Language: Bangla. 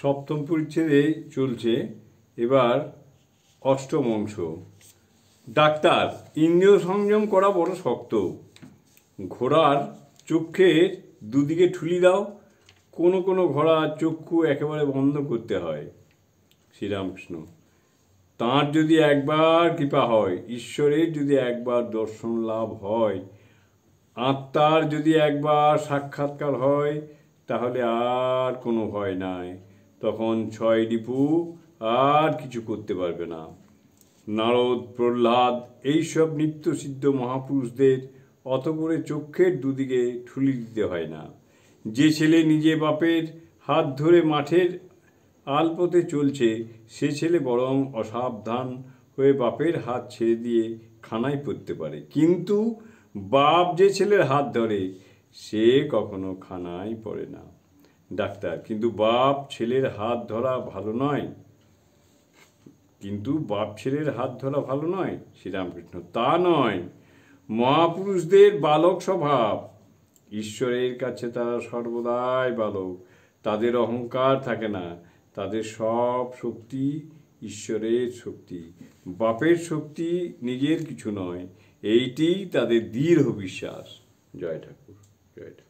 সপ্তম পরিচ্ছেদে চলছে এবার অষ্টম অংশ। ডাক্তার, ইন্দ্রিয় সংযম করা বড় শক্ত। ঘোড়ার চক্ষের দুদিকে ঠুলি দাও। কোনো কোনো ঘোড়ার চক্ষু একেবারে বন্ধ করতে হয়। শ্রীরামকৃষ্ণ, তাঁর যদি একবার কৃপা হয়, ঈশ্বরের যদি একবার দর্শন লাভ হয়, আত্মার যদি একবার সাক্ষাৎকার হয়, তাহলে আর কোনো ভয় নাই। তখন ছয় রিপু আর কিছু করতে পারবে না। নারদ, প্রহ্লাদ এইসব নিত্যসিদ্ধ মহাপুরুষদের অত করে চক্ষের দুদিকে ঠুলি দিতে হয় না। যে ছেলে নিজে বাপের হাত ধরে মাঠের আলপথে চলছে, সে ছেলে বরং অসাবধান হয়ে বাপের হাত ছেড়ে দিয়ে খানায় পড়তে পারে। কিন্তু বাপ যে ছেলের হাত ধরে, সে কখনো খানায় পড়ে না। ডাক্তার, কিন্তু বাপ ছেলের হাত ধরা ভালো নয়? কিন্তু বাপ ছেলের হাত ধরা ভালো নয়? শ্রীরামকৃষ্ণ, তা নয়। মহাপুরুষদের বালক স্বভাব। ঈশ্বরের কাছে তারা সর্বদাই বালক। তাদের অহংকার থাকে না। তাদের সব শক্তি ঈশ্বরের শক্তি। বাপের শক্তি নিজের কিছু নয়। এইটি তাদের দৃঢ় বিশ্বাস। জয় ঠাকুর, জয় ঠাকুর।